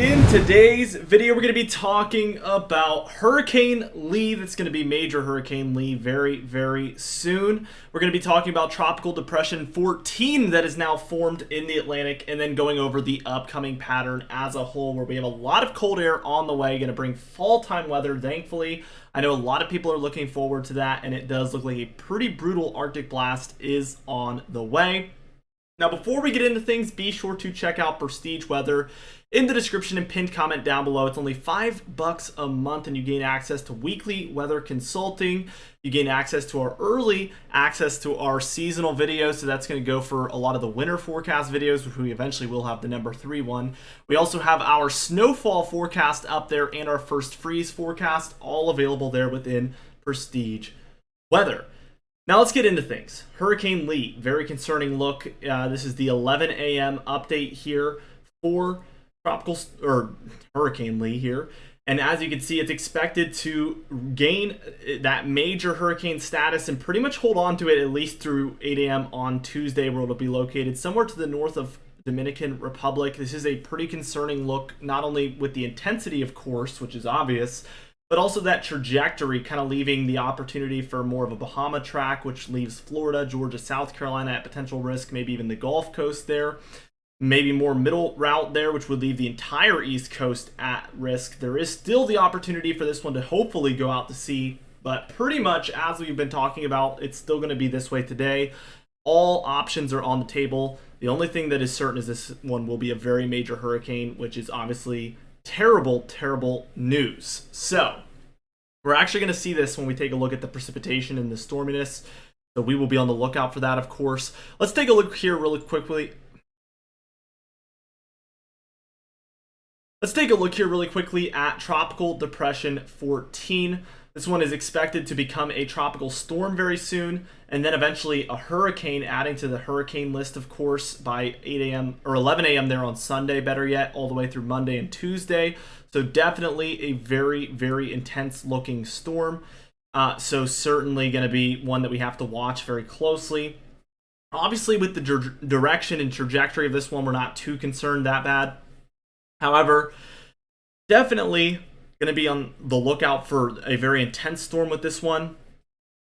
In today's video, we're going to be talking about Hurricane Lee. That's going to be Major Hurricane Lee very, very soon. We're going to be talking about Tropical Depression 14 that is now formed in the Atlantic, and then going over the upcoming pattern as a whole, where we have a lot of cold air on the way, going to bring fall-time weather, thankfully. I know a lot of people are looking forward to that, and it does look like a pretty brutal Arctic blast is on the way. Now, before we get into things, be sure to check out Prestige Weather in the description and pinned comment down below. It's only $5 a month, and you gain access to weekly weather consulting. You gain access to our early access to our seasonal videos, so that's going to go for a lot of the winter forecast videos, which we eventually will have the number 3 one. We also have our snowfall forecast up there and our first freeze forecast, all available there within Prestige Weather. Now let's get into things. Hurricane Lee, very concerning look. This is the 11 a.m. update here for Hurricane Lee here. And as you can see, it's expected to gain that major hurricane status and pretty much hold on to it at least through 8 a.m. on Tuesday, where it'll be located somewhere to the north of Dominican Republic. This is a pretty concerning look, not only with the intensity, of course, which is obvious, but also that trajectory, kind of leaving the opportunity for more of a Bahama track, which leaves Florida, Georgia, South Carolina at potential risk, maybe even the Gulf Coast there. Maybe more middle route there, which would leave the entire East Coast at risk. There is still the opportunity for this one to hopefully go out to sea, but pretty much as we've been talking about, it's still going to be this way today. All options are on the table. The only thing that is certain is this one will be a very major hurricane, which is obviously terrible, terrible news. So we're actually going to see this when we take a look at the precipitation and the storminess. So we will be on the lookout for that, of course. Let's take a look here really quickly. Let's take a look here really quickly at Tropical Depression 14. This one is expected to become a tropical storm very soon, and then eventually a hurricane, adding to the hurricane list, of course, by 8 a.m. or 11 a.m. there on Sunday, better yet, all the way through Monday and Tuesday. So definitely a very, very intense looking storm. So certainly going to be one that we have to watch very closely. Obviously, with the direction and trajectory of this one, we're not too concerned that bad. However, definitely going to be on the lookout for a very intense storm with this one.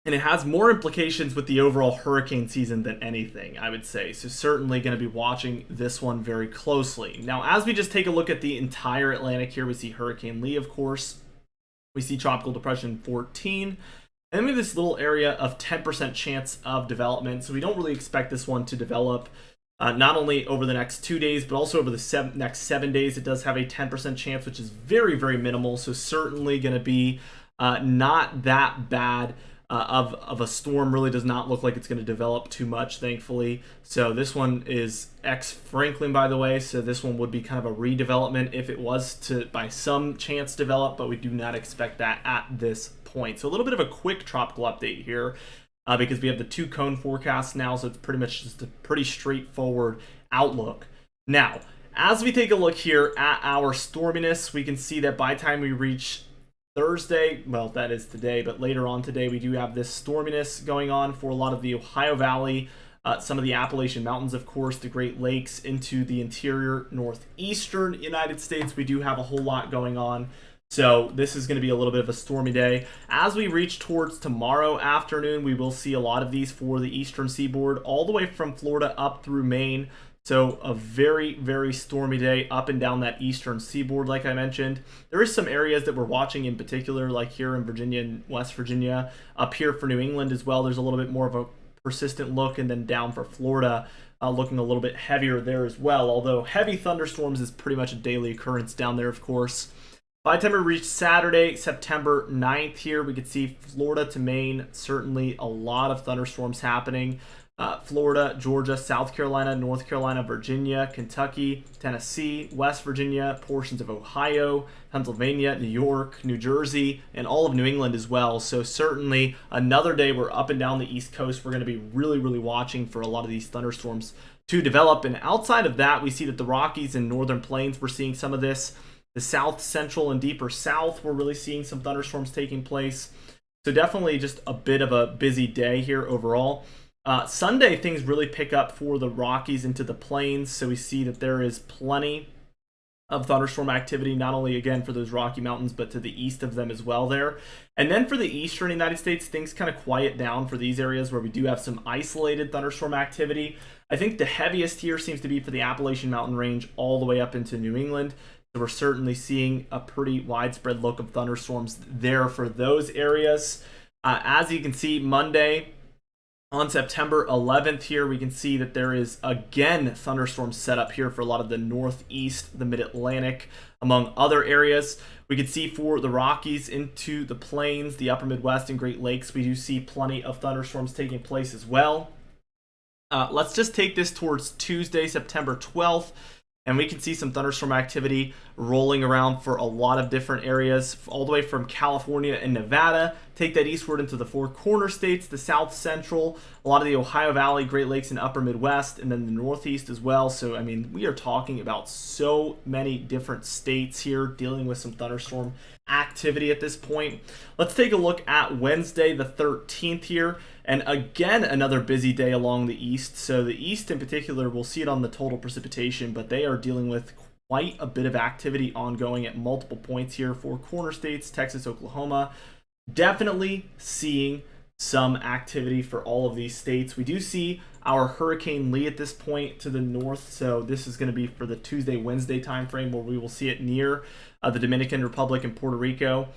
And it has more implications with the overall hurricane season than anything, I would say. So certainly going to be watching this one very closely. Now, as we just take a look at the entire Atlantic here, we see Hurricane Lee, of course. We see Tropical Depression 14. And we have this little area of 10% chance of development. So we don't really expect this one to develop not only over the next 2 days, but also over the next 7 days. It does have a 10% chance, which is very, very minimal. So certainly going to be not that bad of a storm. Really does not look like it's going to develop too much, thankfully. So this one is ex-Franklin, by the way. So this one would be kind of a redevelopment if it was to, by some chance, develop. But we do not expect that at this point. So a little bit of a quick tropical update here. Because we have the 2 cone forecasts now, so it's pretty much just a pretty straightforward outlook. Now, as we take a look here at our storminess, we can see that by the time we reach Thursday, well, that is today, but later on today, we do have this storminess going on for a lot of the Ohio Valley, some of the Appalachian Mountains, of course, the Great Lakes, into the interior northeastern United States. We do have a whole lot going on. So this is going to be a little bit of a stormy day. As we reach towards tomorrow afternoon, we will see a lot of these for the eastern seaboard, all the way from Florida up through Maine. So a very, very stormy day up and down that eastern seaboard, like I mentioned. There is some areas that we're watching in particular, like here in Virginia and West Virginia. Up here for New England as well, there's a little bit more of a persistent look, and then down for Florida, looking a little bit heavier there as well. Although heavy thunderstorms is pretty much a daily occurrence down there, of course. By the time we reach Saturday, September 9th here, we could see Florida to Maine, certainly a lot of thunderstorms happening. Florida, Georgia, South Carolina, North Carolina, Virginia, Kentucky, Tennessee, West Virginia, portions of Ohio, Pennsylvania, New York, New Jersey, and all of New England as well. So certainly another day we're up and down the East Coast. We're going to be really, really watching for a lot of these thunderstorms to develop. And outside of that, we see that the Rockies and Northern Plains, we're seeing some of this. The South Central and deeper South, we're really seeing some thunderstorms taking place. So definitely just a bit of a busy day here overall. Sunday, things really pick up for the Rockies into the plains. So we see that there is plenty of thunderstorm activity, not only again for those Rocky Mountains, but to the east of them as well there. And then for the eastern United States, things kind of quiet down for these areas where we do have some isolated thunderstorm activity. I think the heaviest here seems to be for the Appalachian Mountain Range all the way up into New England. So we're certainly seeing a pretty widespread look of thunderstorms there for those areas. As you can see, Monday, on September 11th here, we can see that there is again thunderstorms set up here for a lot of the Northeast, the Mid-Atlantic, among other areas. We can see for the Rockies into the Plains, the Upper Midwest, and Great Lakes, we do see plenty of thunderstorms taking place as well. Let's just take this towards Tuesday, September 12th. And we can see some thunderstorm activity rolling around for a lot of different areas, all the way from California and Nevada. Take that eastward into the Four Corner states, the South Central, a lot of the Ohio Valley, Great Lakes, and Upper Midwest, and then the Northeast as well. So, I mean, we are talking about so many different states here dealing with some thunderstorm activity at this point. Let's take a look at Wednesday, the 13th here. And again, another busy day along the east. So the east in particular, we'll see it on the total precipitation, but they are dealing with quite a bit of activity ongoing at multiple points here for corner states, Texas, Oklahoma. Definitely seeing some activity for all of these states. We do see our Hurricane Lee at this point to the north. So this is going to be for the Tuesday, Wednesday timeframe where we will see it near the Dominican Republic and Puerto Rico.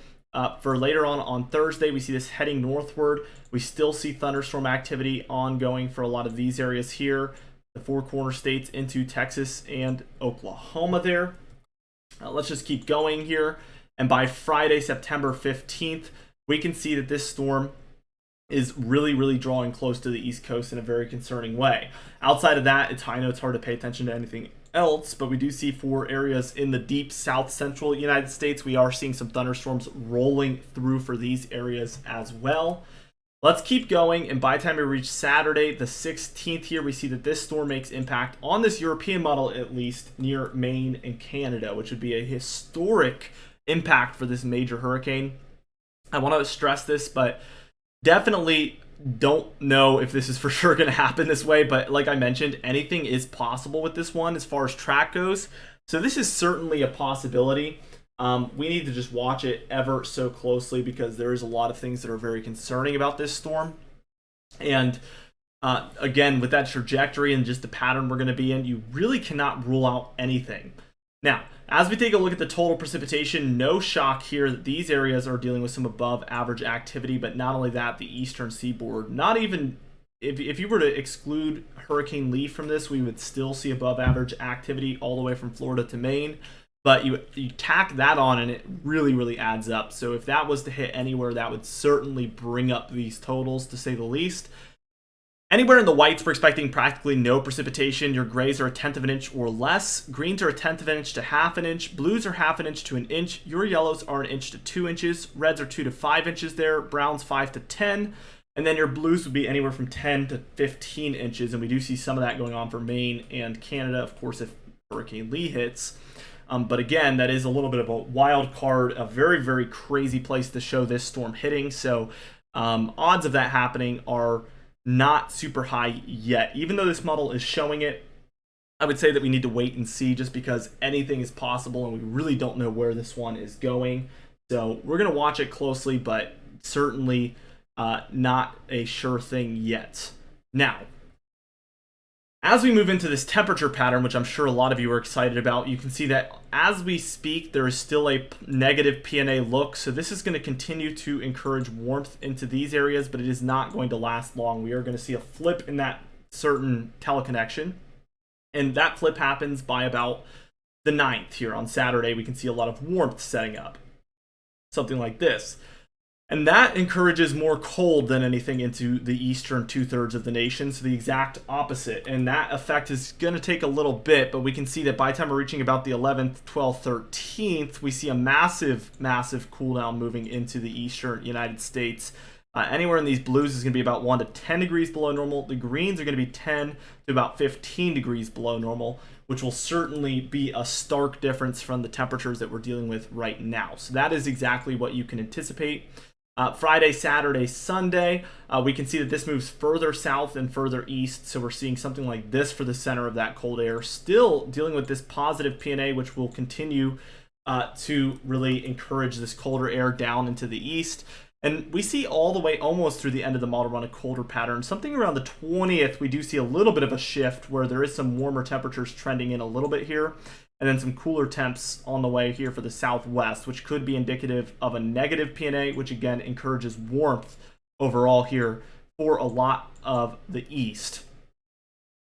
For later on Thursday, we see this heading northward. We still see thunderstorm activity ongoing for a lot of these areas here, the Four Corner states into Texas and Oklahoma there. Let's just keep going here. And by Friday, September 15th, we can see that this storm is really drawing close to the East Coast in a very concerning way. Outside of that, I know it's hard to pay attention to anything else, but we do see for areas in the deep south central United States, we are seeing some thunderstorms rolling through for these areas as well. Let's keep going, and by the time we reach Saturday, the 16th here, we see that this storm makes impact on this European model, at least near Maine and Canada, which would be a historic impact for this major hurricane. I want to stress this, but definitely don't know if this is for sure going to happen this way, but like I mentioned, anything is possible with this one as far as track goes. So this is certainly a possibility. We need to just watch it ever so closely because there is a lot of things that are very concerning about this storm. And again, with that trajectory and just the pattern we're going to be in, you really cannot rule out anything. Now, as we take a look at the total precipitation, no shock here that these areas are dealing with some above average activity, but not only that, the eastern seaboard, not even, if you were to exclude Hurricane Lee from this, we would still see above average activity all the way from Florida to Maine. But you tack that on and it really adds up. So if that was to hit anywhere, that would certainly bring up these totals, to say the least. Anywhere in the whites, we're expecting practically no precipitation. Your grays are 1/10 of an inch or less. Greens are 1/10 of an inch to 1/2 an inch. Blues are 1/2 an inch to an inch. Your yellows are 1 inch to 2 inches. Reds are 2 to 5 inches there. Browns 5 to 10. And then your blues would be anywhere from 10 to 15 inches. And we do see some of that going on for Maine and Canada, of course, if Hurricane Lee hits. But again, that is a little bit of a wild card, a very crazy place to show this storm hitting. So odds of that happening are not super high yet. Even though this model is showing it, I would say that we need to wait and see, just because anything is possible and we really don't know where this one is going. So we're going to watch it closely, but certainly not a sure thing yet. Now, as we move into this temperature pattern, which I'm sure a lot of you are excited about, you can see that as we speak, there is still a negative PNA look. So this is going to continue to encourage warmth into these areas, but it is not going to last long. We are going to see a flip in that certain teleconnection. And that flip happens by about the 9th here on Saturday. We can see a lot of warmth setting up. Something like this. And that encourages more cold than anything into the eastern 2/3 of the nation, so the exact opposite. And that effect is going to take a little bit, but we can see that by the time we're reaching about the 11th, 12th, 13th, we see a massive cool down moving into the eastern United States. Anywhere in these blues is going to be about 1 to 10 degrees below normal. The greens are going to be 10 to about 15 degrees below normal, which will certainly be a stark difference from the temperatures that we're dealing with right now. So that is exactly what you can anticipate. Friday, Saturday, Sunday, we can see that this moves further south and further east. So we're seeing something like this for the center of that cold air, still dealing with this positive PNA, which will continue to really encourage this colder air down into the east. And we see all the way almost through the end of the model run a colder pattern. Something around the 20th, we do see a little bit of a shift where there is some warmer temperatures trending in a little bit here, and then some cooler temps on the way here for the southwest, which could be indicative of a negative PNA, which again encourages warmth overall here for a lot of the east.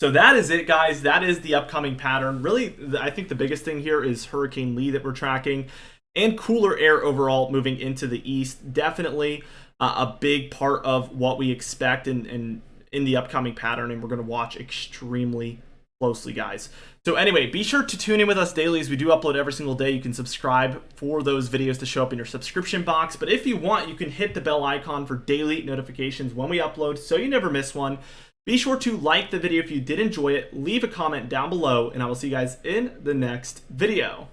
So that is it, guys. That is the upcoming pattern. Really, I think the biggest thing here is Hurricane Lee that we're tracking, and cooler air overall moving into the east. Definitely a big part of what we expect in the upcoming pattern, and we're going to watch extremely closely, guys. So anyway, be sure to tune in with us daily as we do upload every single day. You can subscribe for those videos to show up in your subscription box, but if you want, you can hit the bell icon for daily notifications when we upload so you never miss one. Be sure to like the video if you did enjoy it, leave a comment down below, and I will see you guys in the next video.